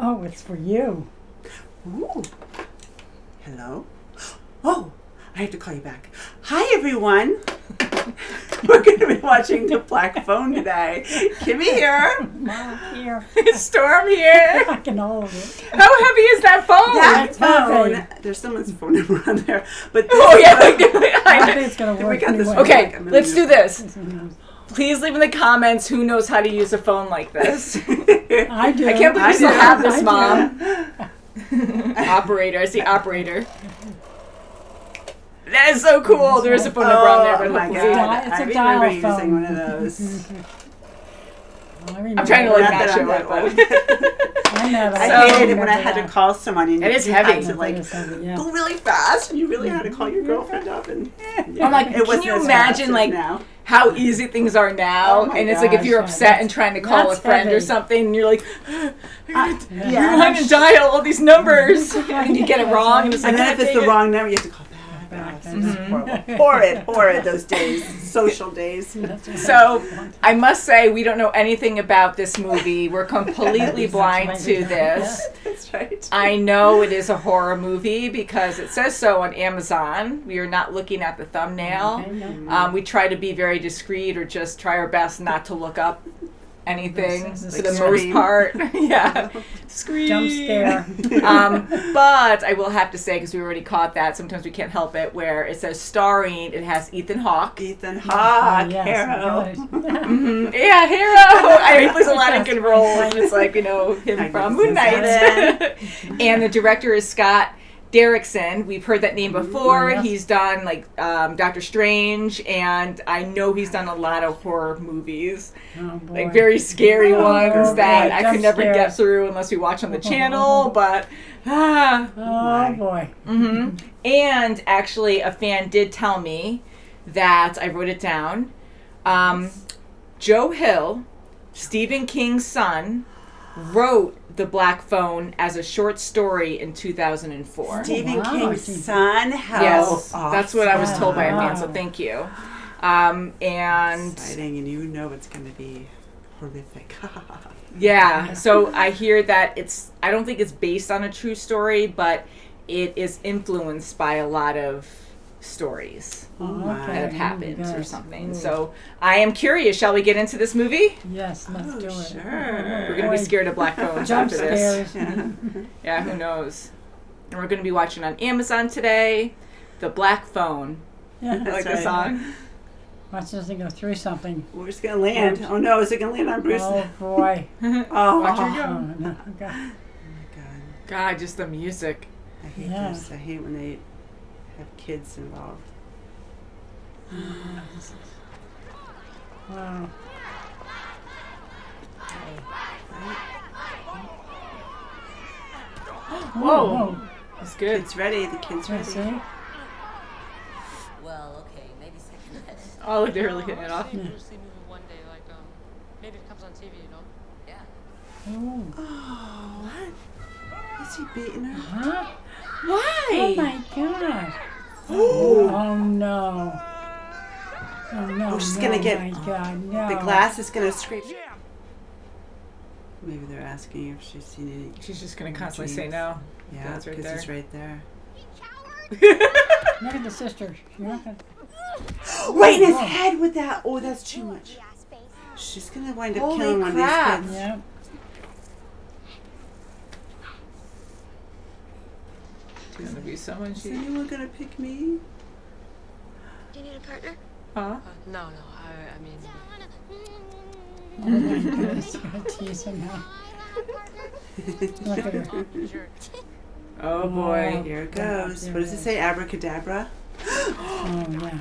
Oh, it's for you. Ooh. Hello? Oh, I have to call you back. Hi, everyone. We're going to be watching The Black Phone today. Kimmy here. Mom here. Storm here. I can hold it. How heavy is that phone? That phone. heavy. There's someone's phone number on there. But Oh, yeah. I think it's going to We work got this anyway. Okay, Like a let's do minute. this. Please leave in the comments who knows how to use a phone like this. I do. I can't believe you still do. have this, I do. Mom. Operator. I see operator. That is so cool. There is a phone number on there. Oh, But my hopefully- God. It's a I remember dial using phone. one of those. I'm trying to, like, Not not that show I'm that it, but- old. I never. I So- hated it when I had to call someone and It is you had heavy. to like Yeah. go really fast and you really had to call your girlfriend up and I'm like, it can wasn't you as fast imagine, as like, now. how easy things are now? Oh my And it's like if gosh, you're yeah, upset and trying to call a that's friend or heavy. something, and you're like, Yeah. you're trying to dial all these numbers, and you get it wrong, and it's like, And then if "God it's the dang it." wrong number, you have to call back. Back. Oh, this is horrible. Horrid those days, social days. So I must say we don't know anything about this movie. We're completely blind to this. That's right. I know it is a horror movie because it says so on Amazon. We are not looking at the thumbnail. Okay, no. We try to be very discreet or just try our best not to look up anything Like for the most Scream. part. Yeah. Scream. Jump scare. But I will have to say, because we already caught that, sometimes we can't help it, where it says starring, it has Ethan Hawke. Ethan Hawke, Oh, yes, Harrow. Mhm. Yeah, Harrow. He plays a lot of good roles. And it's like, him from Moon Knight. And the director is Scott Derrickson. We've heard that name before. Yes. He's done Doctor Strange, and I know he's done a lot of horror movies, Oh, boy. like very scary ones boy, that I jump could never scares. get through unless we watch on the channel. But Oh, boy. and actually, a fan did tell me that I wrote it down. Joe Hill, Stephen King's son, wrote The Black Phone as a short story in 2004. Stephen Wow. King's son. How Yes, awesome. that's what I was told by a fan, so Wow. thank you. And Exciting, and you know it's going to be horrific. yeah, so I hear that I don't think it's based on a true story, but it is influenced by a lot of stories my. that have happened or Good. something. Ooh. So I am curious, shall we get into this movie? Yes, let's do it. Sure. We're going to be Boy. scared of black phones Jump after this. scares. Yeah, who knows? And we're going to be watching on Amazon today, The Black Phone. Yeah. I like That's the right. song. Watch this thing go through something. Where's it going to land? Oh no, is it going to land on Bruce? Oh, boy. Oh, Watch her Oh, go. no. God. God. God, just the music. I hate Yeah. this. I hate when they have kids involved. Wow. Whoa. That's good. Kids ready. The kids Yeah, ready. see? Well, okay, maybe second best. Oh, look, they're really hitting it off. Yeah. Bruce Lee movie one day, like maybe it comes on TV, you know? Yeah. Oh. Oh, what? Is he beating her? Huh? Why? Oh, my God. Oh, no. Oh, no. Oh, she's no, gonna get- my God, no. The glass is going to scrape. Maybe they're asking if she's seen any. She's just going to constantly say Jeez. no. Yeah, That's right because there. it's right there. Look at the sister. You're not gonna... Right in his Whoa. head with that. Oh, that's too much. She's going to wind up Holy killing one crap. of these kids. Yeah. She's going to be someone Is she... anyone going to pick me? Do you need a partner? Huh? No, I mean, Oh, my goodness. You're going to tease him now. Look at her. sure. Oh, boy. Here it goes. What does it say? Abracadabra? Oh, yeah.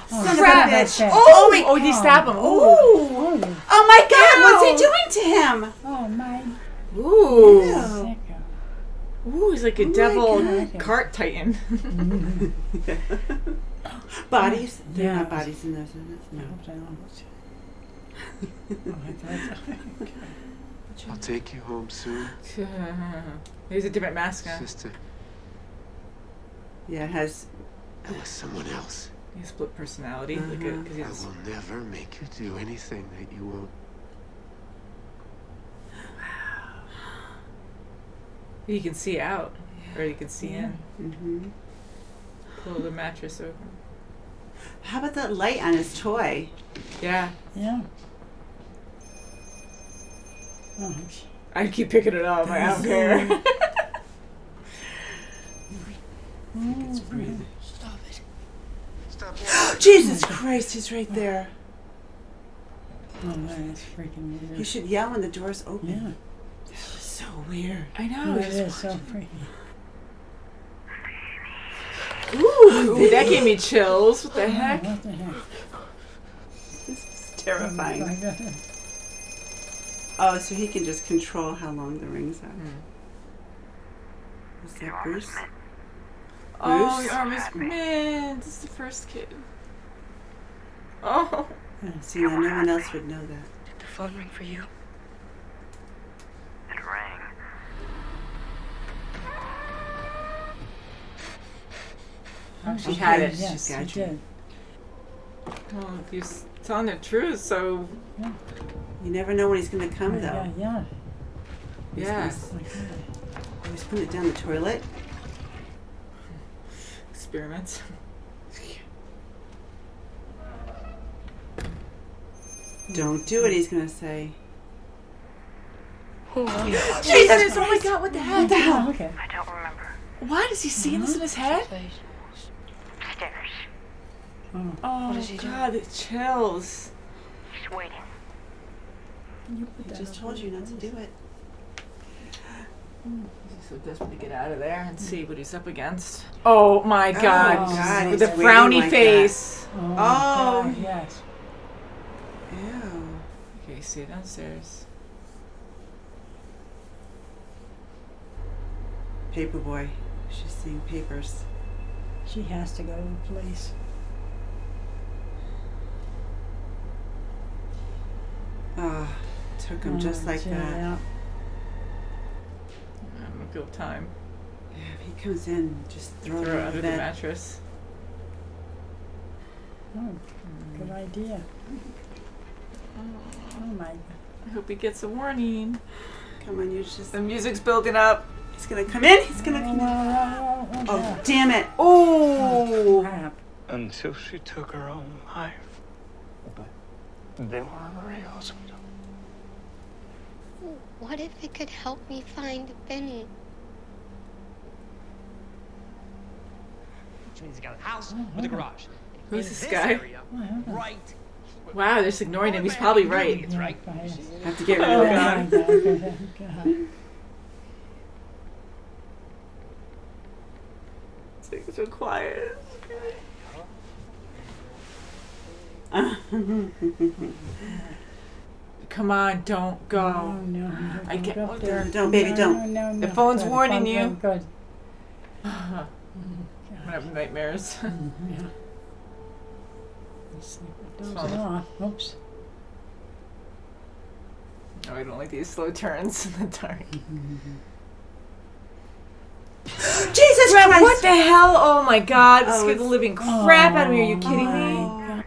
Son of a Crap. bitch. Oh, wait. Oh, did he stab him? Oh. Oh, Oh my God, what's he Ow. doing to him? oh my. Ooh. Ew. Sicko. Ooh, he's like a my devil God. cart titan. Bodies? There are Yeah. not bodies in those. No. I'll take you home soon, He's a different mask now. sister. Yeah, it has. I was someone else. He has split personality. Look at, because I he's... will never make you do anything that you won't. You can see out, or you can see in. Mm-hmm. Pull the mattress over. How about that light on his toy? Yeah. Yeah. Oh, I keep picking it up. I don't care. It's breathing. Stop it. Stop. Jesus Christ, he's right there. oh, that's freaking You weird. should yell when the door's open. Yeah. That was so weird. I know. That is so freaky. Ooh, that gave me chills. What the heck? What the heck? This is Oh, terrifying. my God. Oh, so he can just control how long the rings are. Is that Bruce? Oh, Bruce? your arm is man. This is the first kid. Oh. See, now no one else would know that. Did the phone ring for you? It rang. Oh, she Okay, had it. yeah. Yes, She's got she you. did. Well, you're telling the truth, so You never know when he's going to come, Yeah, though. yeah. yes. Like that. Oh, he's putting it down the toilet. Experiments. Don't do it, he's going to say. Who are you? Jesus! Oh my God! What the heck? What the hell? Oh, okay. I don't remember. What is he seeing this in his head? Stairs. Oh, Oh does he do? God! The chills. He's waiting. you put I that just up told there. you not to do it. He's so desperate to get out of there and see what he's up against. Oh my God! Oh, God, With he's the waiting frowny like face. Oh, Oh. God, yes. Ew. Okay, see it downstairs. Paperboy. She's seeing papers. She has to go to the police. Ah, took him just like yeah, that. Yeah. I'm gonna go time. Yeah, if he comes in, just throw Throw him it under under the the bed. mattress. Oh, good idea. Oh, my God. I hope he gets a warning. Come on, you just. The music's building up. He's gonna come in. He's gonna come in. Oh, Oh, damn it. Oh! crap. Until she took her own life. But they were real. What if it could help me find Benny? Which means you got a house with a garage. Who's In this this guy? area, right. Wow, they're just ignoring him. He's probably right. It's right. Have to get rid Oh, of God. that. It's so quiet. Come on, don't go. Oh, no. I Don't can't- go up there. Don't, baby, don't. No, no, The no. phone's Good, warning phone, you. Good. I'm gonna have nightmares. Yeah. Sleep with those Phone. off. Oops. Oh, I don't like these slow turns in the dark. Jesus Christ! What the hell? Oh my God! This Oh, scared the it's- living crap out of me. Are you kidding me? Oh.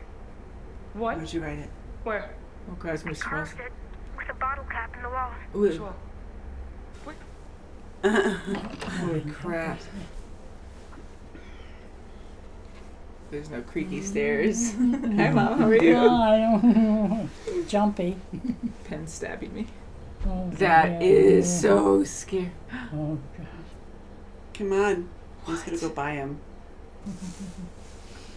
What? Where'd you write it? Where? Oh God, it's gonna be surprised. Closed it with a bottle cap in the wall. Ooh. Holy crap! There's no creaky stairs. Hi, Mom. How are you? Oh, I don't. Jumpy. Pen stabbing me. Oh, That is so scary. Oh, God. Come on. He's gonna go by him.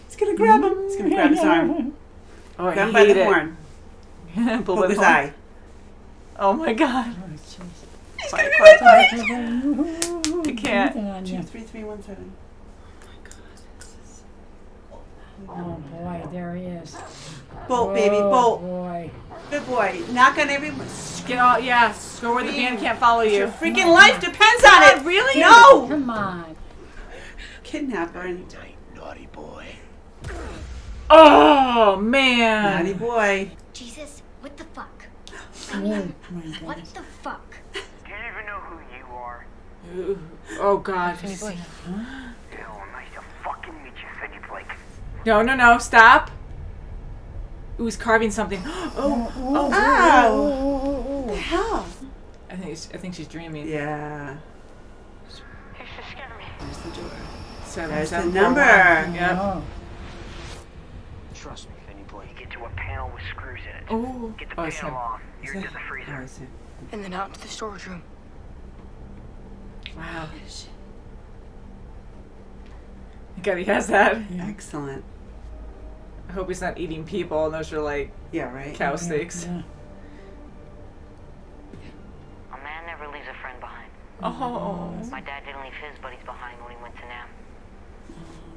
He's gonna grab him. He's gonna grab his arm. Oh, I Grab him by hate the it. horn. Pull Poke by the his horn. eye. Oh my God! Oh, jeez. He's gonna grab his eye. I can't. On you. 23317. Oh, boy, there he is. Bolt, baby, Oh, bolt. boy. Good boy. Knock on everyone. Get all, yeah, go where the band can't follow Your you. freaking life depends on it. Really? No. Come on. Kidnapper and Naughty boy. Oh man! naughty boy. Jesus, what the fuck? Oh, my What goodness. the fuck? Do you even know who you are? Ooh. Oh God! Hell, nice to fucking meet you, Fetty Blake. No, no, no! Stop! Ooh, he's carving something. Oh, oh! Ow. Oh, What the hell? I think she's dreaming. Yeah. There's the door. Seven, There's the 7, number. 4, 1. Yep. Oh. Trust me, Finny boy. You get to a panel with screws in it. Oh. Get the Oh, panel sorry. off. Is You're that- to the oh, freezer. I see. And then out into the storage room. Wow. God, he has that. Excellent. I hope he's not eating people, and those are like Yeah, right? cow steaks. Yeah. A man never leaves a friend behind. Oh. My dad didn't leave his buddies behind when he went to Nam.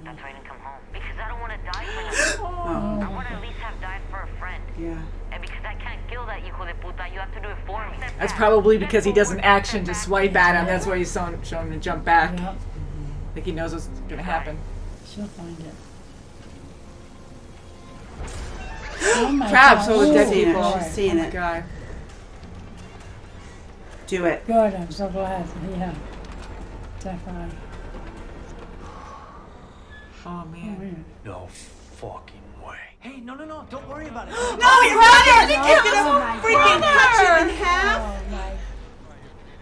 That's why he didn't come home. Because I don't want to die for them. Oh, I want to at least have died for a friend. yeah. And because I can't kill that hijo de puta, you have to do it for me. That's probably because he doesn't action to swipe at him. That's why he's showing him to jump back. Yeah. Like he knows what's gonna happen. She'll find it. Oh my Traps God. all the dead She's seeing it. people. She's seeing Oh my it. God. Do it. Good, I'm so glad. Yeah. Definitely. Oh man. No fucking way. Hey, no, don't worry about it. No, you run it! He's gonna freaking cut you in half! Oh my.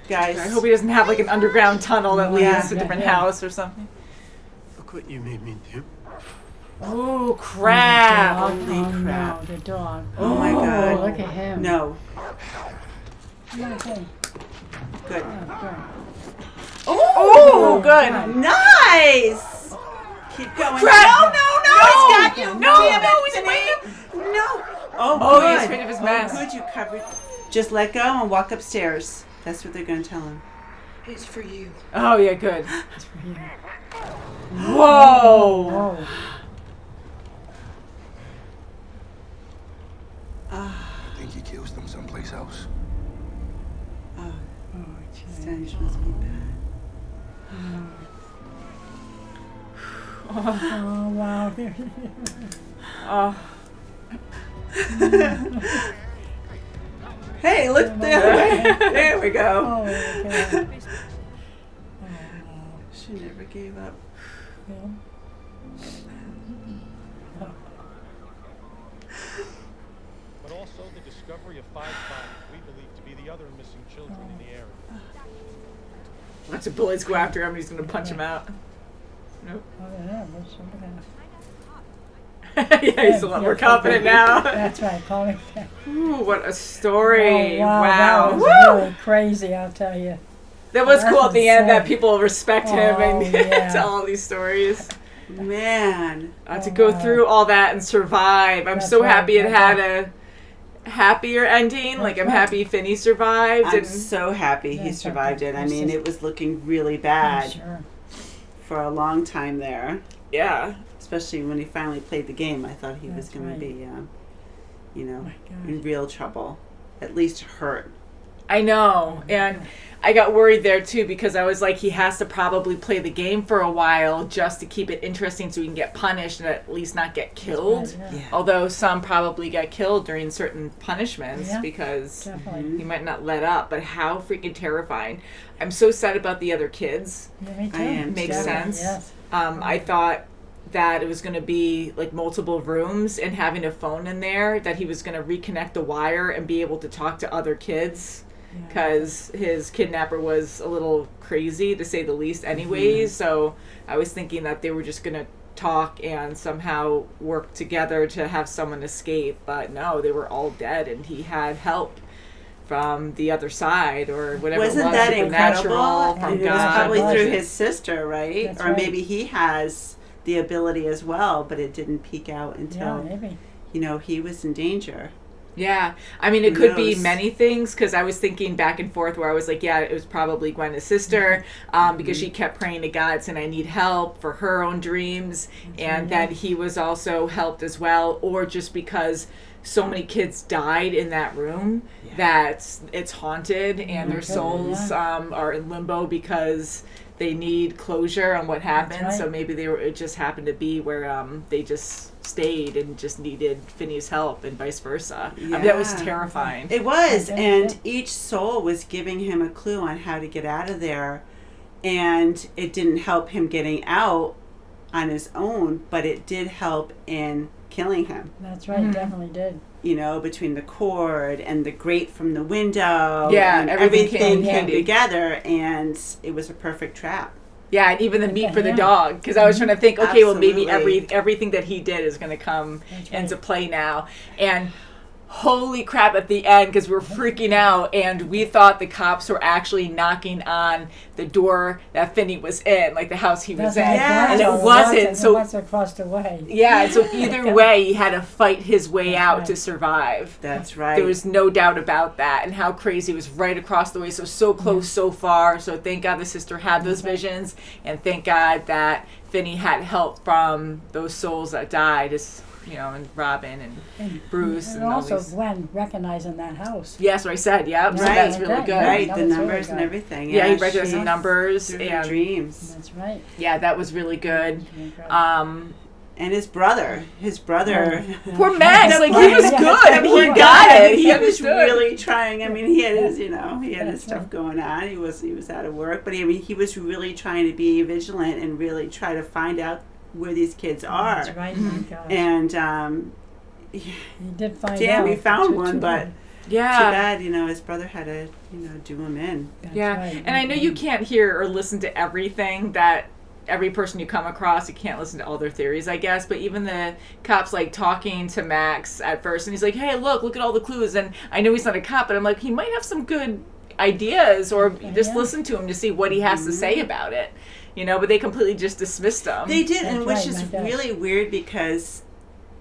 Guys. I hope he doesn't have like an underground tunnel that leads Yeah, to a different yeah. house or something. Look what you made me do. Oh crap! Dog. Holy Oh crap. no, the dog. Oh my God. Look at him. No. Okay. Good. Oh, good. Oh, good. Nice! Keep going. Crap. No, he's got you. No, Damn no, it, he's Denise. No. Oh, Oh, good. he's afraid of his mask. Oh, good, you covered. Just let go and walk upstairs. That's what they're going to tell him. It's for you. Oh yeah, good. It's for you. Whoa! Oh. I think he kills them someplace else. Oh, Oh, gee. stench must be bad. Oh, wow. Oh. Hey, look there. There we go. Oh, okay. Oh, wow. She never gave up. Yeah. But also the discovery of 5 bodies we believe to be the other missing children in the area. Lots of bullets go after him. He's gonna punch him out. Nope. Oh, yeah, there's somebody. Yeah, he's a lot more confident now. That's right, call me back. Ooh, what a story! Oh, wow, Wow. that was Woo! really crazy, I'll tell you. That was That's cool at the end that insane. people respect him and Oh, yeah. tell all these stories. Man. To go wow. through all that and survive. I'm That's so right, happy it that's had right. a happier ending. Like, I'm right. happy Finney survived. I'm and so happy he That's survived okay. it. I mean, it was looking really bad Sure. for a long time there. yeah. Especially when he finally played the game. I thought he was That's going right. to be, you know, my God. in real trouble. At least hurt. I know. And I got worried there too because I was like, he has to probably play the game for a while just to keep it interesting so he can get punished and at least not get killed. Right, yeah. Yeah. Although some probably got killed during certain punishments Yeah. because Definitely. he might not let up. But how freaking terrifying. I'm so sad about the other kids. Yeah, me too. I am Makes Definitely, sense. Yes. I thought that it was going to be like multiple rooms and having a phone in there that he was going to reconnect the wire and be able to talk to other kids Yeah. because his kidnapper was a little crazy to say the least anyways. So I was thinking that they were just going to talk and somehow work together to have someone escape, but no, they were all dead and he had help from the other side or whatever. Wasn't it was, that supernatural incredible? from And it was God. probably Was through it? his sister, right? That's Or right. maybe he has the ability as well, but it didn't peek out Yeah, until, maybe. you know, he was in danger. Yeah, I mean, it Who could be knows? many things because I was thinking back and forth where I was like, yeah, it was probably Gwen's sister because she kept praying to God saying, I need help for her own dreams, and that he was also helped as well, or just because so many kids died in that room that it's haunted and their Okay, souls are in limbo because they need closure on what happened. right. So maybe it just happened to be where they just stayed and just needed Finney's help and vice versa. I mean, that was Yeah. terrifying. It was, Okay, and yeah. each soul was giving him a clue on how to get out of there, and it didn't help him getting out on his own, but it did help in killing him. That's right, definitely did. You know, between the cord and the grate from the window, Yeah, and everything everything came came handy. together, and it was a perfect trap. Yeah, and even the meat for the Yeah. dog. Because I was trying to think, okay, well, maybe Absolutely. everything that he did is going to come That's into right. play now. And holy crap at the end, because we're freaking out, and we thought the cops were actually knocking on the door that Finney was in, like the house he was That's in. right. Yeah. And That's it all wasn't. It So was across the way. yeah, and so either way, he had to fight his way That's out right. to survive. That's right. There was no doubt about that, and how crazy it was right across the way, so close, so far. So thank God the sister had those visions, and thank God that Finney had help from those souls that died, and Robin and Bruce And and all also these. Gwen recognizing that house. Yes, what I said. Yep. So Right, that's really right, good. Right, That the was really numbers and good. everything. Yeah, he she- recognized the numbers through her and dreams. That's right. yeah, that was really good. Incredible. And his brother. Poor Max, like he was Yeah. good. He Poor got guy, it. He was understood. really trying. I mean, he had his, he had his That's stuff right. going on. He was out of work, but he was really trying to be vigilant and really try to find out where these kids are. That's right. My gosh. And He did find out. damn, he found Too one, but bad. Yeah. too bad. His brother had to, do him in. That's Yeah, right. and I know you can't hear or listen to everything that every person you come across. You can't listen to all their theories, I guess. But even the cops like talking to Max at first, and he's like, "Hey, look at all the clues." And I know he's not a cop, but I'm like, he might have some good ideas, or just Yeah. listen to him to see what he has to say about it. But they completely just dismissed him. They did, and That's which right, is my gosh. really weird because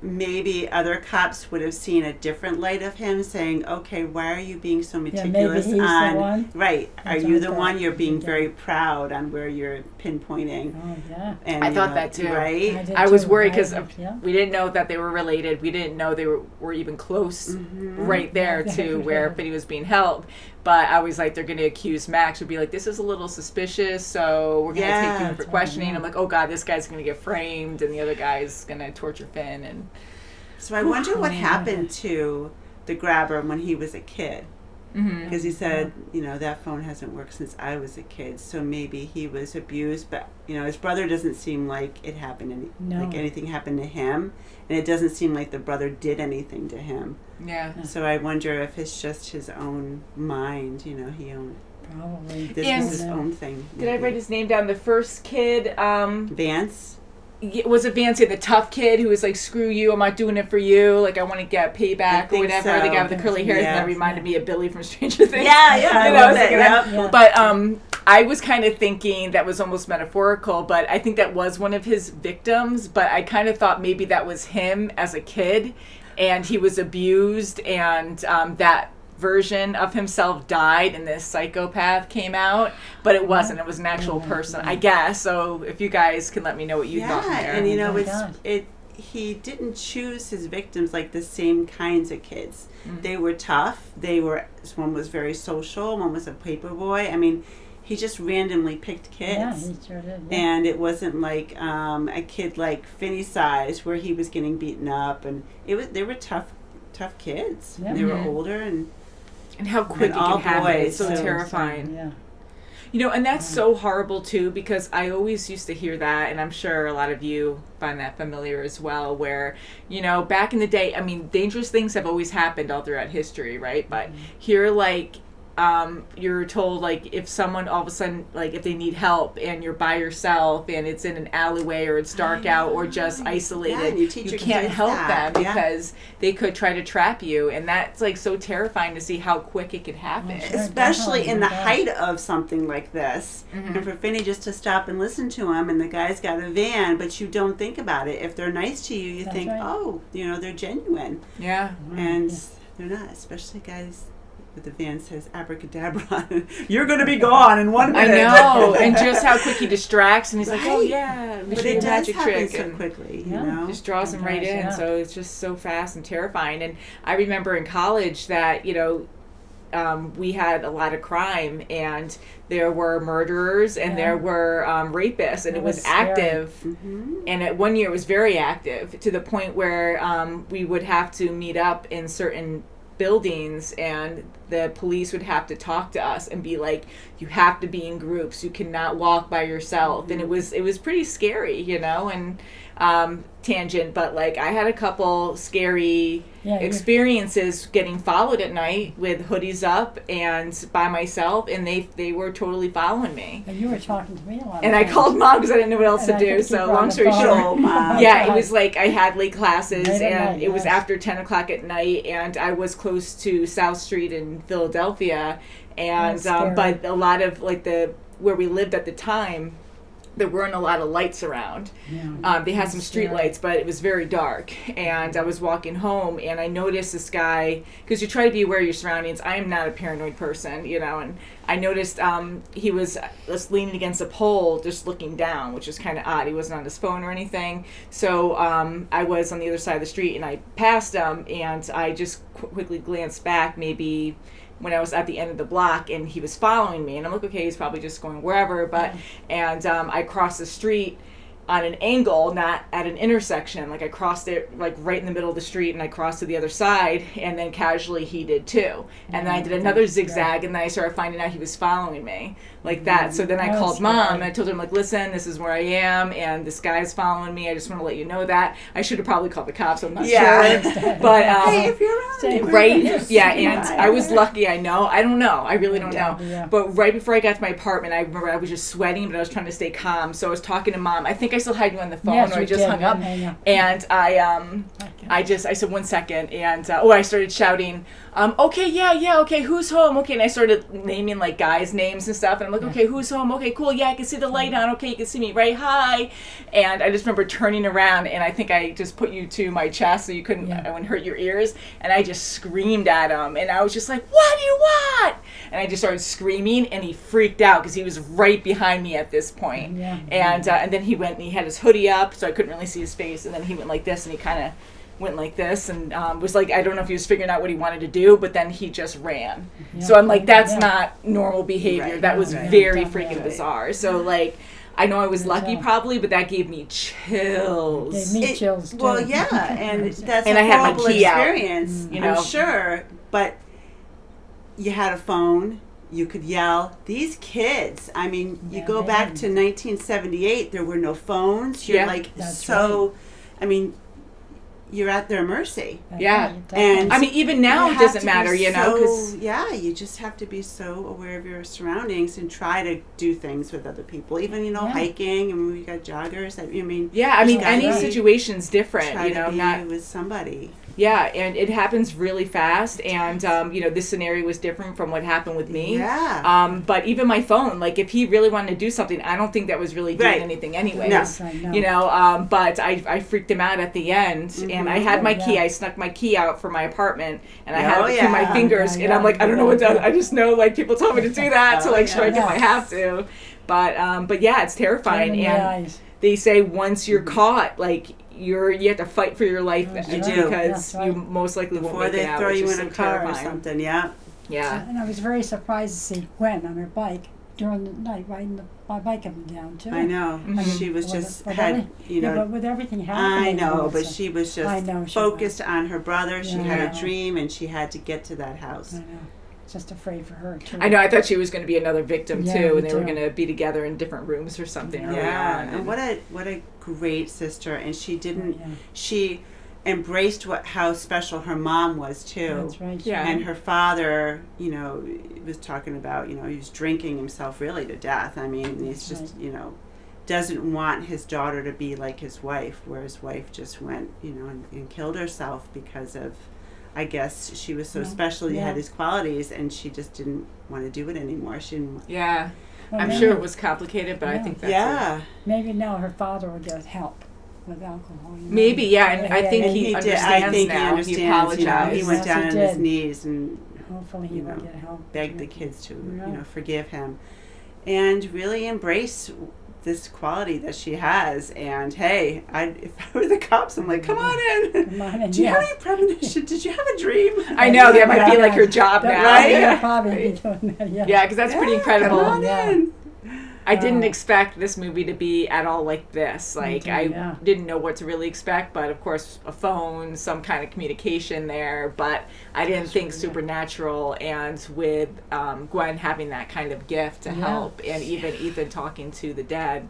maybe other cops would have seen a different light of him, saying, "Okay, why are you being so maybe meticulous he's the on one. right? That's Are you what I the thought. one? You're being Okay. very proud on where you're pinpointing." Oh, yeah. And I thought that too. right? did I was too. worried because Yeah. we didn't know that they were related. We didn't know they were even close right there to where Finney was being held. But I was like, they're going to accuse Max. Would be like, this is a little suspicious, so we're going to take you in for That's right, questioning. yeah. I'm like, oh God, this guy's going to get framed, and the other guy's going to torture Finn. And So I wonder what happened to the grabber when he was a kid. Because he said, that phone hasn't worked since I was a kid. So maybe he was abused, but his brother doesn't seem like it happened. Like anything happened to him, and it doesn't seem like the brother did anything to him. yeah. So I wonder if it's just his own mind. He owned Probably. this And- was his own thing. Did I maybe. write his name down? The first kid, Vance? was it Vance, the tough kid who was like, screw you, I'm not doing it for you. Like, I want to get I payback or think whatever. so. The guy with the curly hair. Yeah. That reminded me of Billy from Stranger Things. Yeah, I You know, love it's it. like Yep. Yeah. But I was kind of thinking that was almost metaphorical, but I think that was one of his victims. But I kind of thought maybe that was him as a kid, and he was abused, and that version of himself died, and this psychopath came out. But it wasn't. It was an actual person, I guess. So if you guys can let me know what you thought. Yeah, There. and Oh my God. he didn't choose his victims like the same kinds of kids. They were tough. One was very social. One was a paper boy. I mean, he just randomly picked kids. Yeah, he sure did. Yeah. And it wasn't like a kid like Finney's size where he was getting beaten up, and they were tough kids. Yeah. They were Mhm. older and And how quick it all can happen. boys, It's so so- terrifying. Yeah. And that's so horrible too, because I always used to hear that, and I'm sure a lot of you find that familiar as well, where, back in the day, I mean, dangerous things have always happened all throughout history, right? But here, like, you're told, like, if someone all of a sudden, like, if they need help and you're by yourself and it's in an alleyway or it's dark out or just isolated, Yeah, and you teach your can't kids help that, them yeah. because they could try to trap you, and that's, like, so terrifying to see how quick it could happen. Sure. especially in the Yeah. height of something like this. And for Finney just to stop and listen to him, and the guy's got a van, but you don't think about it. If they're nice to you, you That's think, right. oh, they're genuine. Yeah. And they're not, especially guys with the van says abracadabra. You're going to be gone in 1 I minute. know, and just how quick he distracts, and he's like, "Oh Right. yeah," we But should it do a does magic happen trick, so and quickly, Yeah. just draws him right in. Yeah. So it's just so fast and terrifying. And I remember in college that we had a lot of crime, and there were murderers, and there were rapists, and It it was was scary. active. And at one year, it was very active to the point where we would have to meet up in certain buildings, and the police would have to talk to us and be like, you have to be in groups, you cannot walk by yourself. And it was pretty scary, you know, and tangent, but like I had a couple scary experiences getting followed at night with hoodies up and by myself, and they were totally following me. And you were talking to me a lot. And I called Mom because I didn't know what else to do. So long story short, it was like I had late classes, and it was after 10 o'clock at night, and I was close to South Street in Philadelphia, and but a lot of like where we lived at the time, there weren't a lot of lights around. They had some street lights, but it was very dark. And I was walking home, and I noticed this guy, because you try to be aware of your surroundings. I am not a paranoid person, you know, and I noticed he was just leaning against a pole, just looking down, which is kind of odd. He wasn't on his phone or anything. So I was on the other side of the street, and I passed him, and I just quickly glanced back, maybe when I was at the end of the block, and he was following me, and I'm like, okay, he's probably just going wherever, but and I crossed the street on an angle, not at an intersection. Like I crossed it like right in the middle of the street, and I crossed to the other side, and then casually he did too. And then I did another zigzag, and then I started finding out he was following me like that. So then I called Mom, and I told him, like, listen, this is where I am, and this guy's following me. I just want to let you know that. I should have probably called the cops. I'm not sure. But hey, if you're around, right? And I was lucky. I don't know. I really don't know. Yeah. But right before I got to my apartment, I remember I was just sweating, but I was trying to stay calm. So I was talking to Mom. I think I still had you on the phone, or I just hung up. And I said 1 second, and I started shouting, okay, okay, who's home? Okay, and I started naming like guys' names and stuff, and I'm like, okay, who's home? Okay, cool, yeah, I can see the light on. Okay, you can see me, right? Hi. And I just remember turning around, and I think I just put you to my chest so you couldn't, I wouldn't hurt your ears, and I just screamed at him, and I was just like, what do you want? And I just started screaming, and he freaked out because he was right behind me at this point. And then he went and he had his hoodie up, so I couldn't really see his face, and then he went like this, and he kind of went like this, and was like, I don't know if he was figuring out what he wanted to do, but then he just ran. So I'm like, that's not normal behavior. That was very freaking bizarre. So like, I know I was lucky probably, but that gave me chills. Gave me chills too. Well, yeah, and that's and a I had my horrible key experience, out, you know? I'm sure, but you had a phone, you could yell. These kids, I mean, you go back to 1978, there were no phones. You're like, I mean, you're at their mercy. And I mean, even now it doesn't matter, you know, because you just have to be so aware of your surroundings and try to do things with other people. Even hiking. I mean, we got joggers. I mean, any situation's different. Try you know, to be not with somebody. Yeah, and it happens really fast, and this scenario was different from what happened with me. But even my phone, like if he really wanted to do something, I don't think that was really doing anything anyways. You know, but I freaked him out at the end, and I had my key. I snuck my key out for my apartment, and I had it through my fingers, and I'm like, I don't know what to. I just know like people told me to do that to like strike if I have to. But yeah, it's terrifying, and they say once you're caught, like. You have to fight for your life because you most likely won't make it out. Before they throw you in a car or something, Yeah. And I was very surprised to see Gwen on her bike during the night, riding my bike up and down too. I know. She was just but with everything happening. I know, but she was just focused on her brother. She had a dream, and she had to get to that house. I know. Just afraid for her too. I know. I thought she was going to be another victim too, and they were going to be together in different rooms or something. And what a great sister, and she didn't. She embraced how special her mom was too. That's right. And her father, was talking about, he was drinking himself really to death. I mean, he's just, doesn't want his daughter to be like his wife, where his wife just went, and killed herself because of. I guess she was so special. He had these qualities, and she just didn't want to do it anymore. She didn't. Yeah, I'm sure it was complicated, but I think that's it. Maybe now her father will get help with alcohol. Maybe, and I think he understands I think now. He understands. He apologized. He went down on his knees and hopefully he will get help. Begged the kids to forgive him, and really embrace this quality that she has. And hey, if I were the cops, I'm like, come on in. Do you have any premonition? Did you have a dream? I know, that might be like her job now. Right? Probably be doing that, because that's pretty incredible. Come on in. I didn't expect this movie to be at all like this. Like, I didn't know what to really expect, but of course, a phone, some kind of communication there, but I didn't think supernatural, and with Gwen having that kind of gift to help, and even Ethan talking to the dead.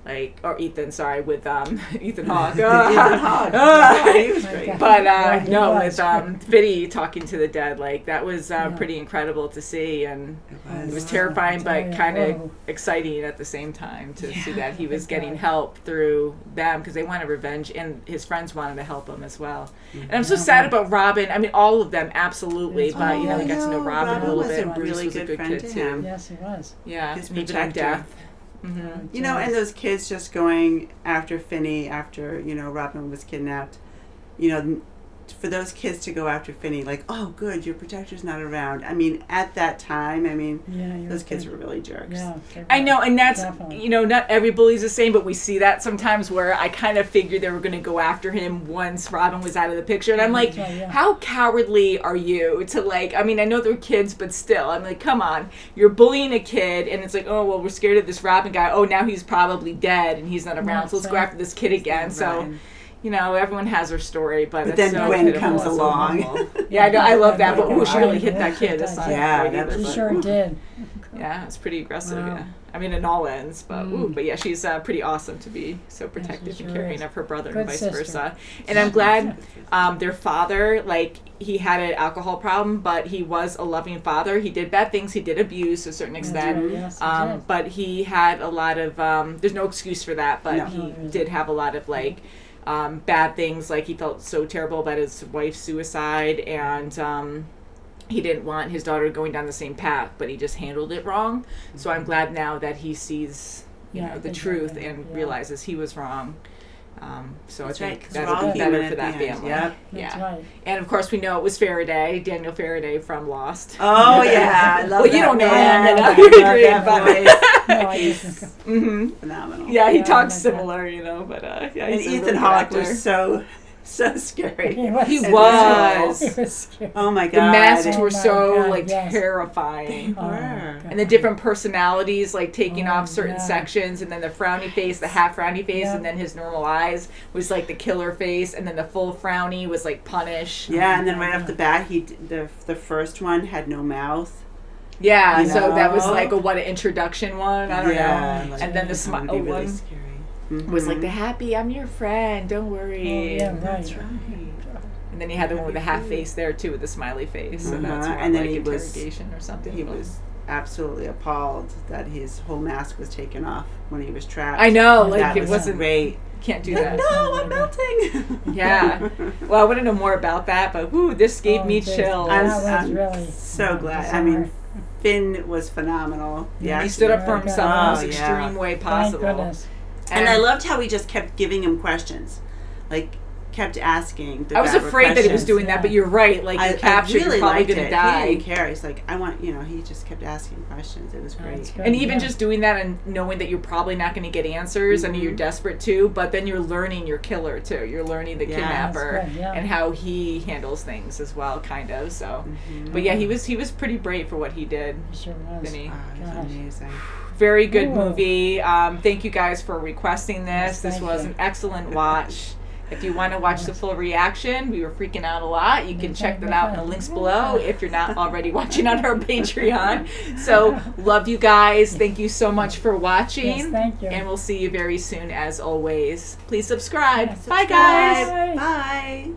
Like, or Ethan, sorry, with Ethan Hawke. Ethan Hawke. He was great. But with Vinny talking to the dead, like, that was pretty incredible to see, and it was terrifying, but kind of exciting at the same time to see that he was getting help through them, because they wanted revenge, and his friends wanted to help him as well. And I'm so sad about Robin. I mean, all of them, absolutely, but we got to know Robin a little bit. Robin was a really good friend to him. Yes, he was. Yeah, his and even in death. Mm-hmm. You know, and those kids just going after Finney after, Robin was kidnapped. For those kids to go after Finney, like, oh, good, your protector's not around. I mean, at that time, those kids were really jerks. Yeah, I know, and that's, not every bully's the same, but we see that sometimes where I kind of figured they were going to go after him once Robin was out of the picture. And I'm like, how cowardly are you to, like, I mean, I know they're kids, but still, I'm like, come on. You're bullying a kid, and it's like, oh, well, we're scared of this Robin guy. Oh, now he's probably dead, and he's not around, so let's go after this kid again. So... everyone has their story, but then Gwen comes along. Yeah, I love that, but she really hit that kid. She sure did. Yeah, it's pretty aggressive, I mean, in all ends, but but yeah, she's pretty awesome to be so protective and caring of her brother and vice versa. And I'm glad their father, like, he had an alcohol problem, but he was a loving father. He did bad things. He did abuse to a certain extent. But he had a lot of, there's no excuse for that, but he did have a lot of, like, bad things, like he felt so terrible about his wife's suicide, and he didn't want his daughter going down the same path, but he just handled it wrong. So I'm glad now that he sees the truth and realizes he was wrong. So That's I think right, that'll be better for that family. Yep. Right. And of course we know it was Faraday, Daniel Faraday from Lost. Oh yeah, I love well, you don't know that. Phenomenal. Yeah, he talks similar, but and Ethan Hawke was so scary. He was. He was scary. Oh my god. The masks were so terrifying. They were. And the different personalities, like taking off certain sections, and then the frowny face, the half frowny face, and then his normal eyes was like the killer face, and then the full frowny was like punish. Yeah, and then right off the bat, the first one had no mouth. Yeah, so that was like an introduction one. I don't know. Like, and then the smile really one scary. was like the happy, I'm your friend, don't worry. Oh, yeah, That's right. And then he had the one with the half face there too, with the smiley face, and that's more and then like he interrogation or something. He was absolutely appalled that his whole mask was taken off when he was trapped. I know, like that it wasn't great. Can't do that. No, I'm melting. Yeah. Well, I want to know more about that, but this gave me chills. I'm really so glad. I mean, Finn was phenomenal. Yeah, he stood up for himself in the most extreme way possible. Thank goodness. And I loved how he just kept giving him questions, like kept asking. I was afraid that he was doing that, but you're right. Like you captured, really you're probably liked gonna it. die. He didn't care. He's like, I want, he just kept asking questions. It was great. And even just doing that and knowing that you're probably not going to get answers, I mean, you're desperate too, but then you're learning your killer too. You're learning the kidnapper and how he handles things as well, kind of. So, but yeah, he was pretty brave for what he did. Sure was. It was amazing. Very good movie. Thank you guys for requesting this. This was an excellent watch. If you want to watch the full reaction, we were freaking out a lot. You can check that out in the links below if you're not already watching on our Patreon. So, love you guys. Thank you so much for watching. Yes, thank you. And we'll see you very soon as always. Please subscribe. Bye, guys. Bye.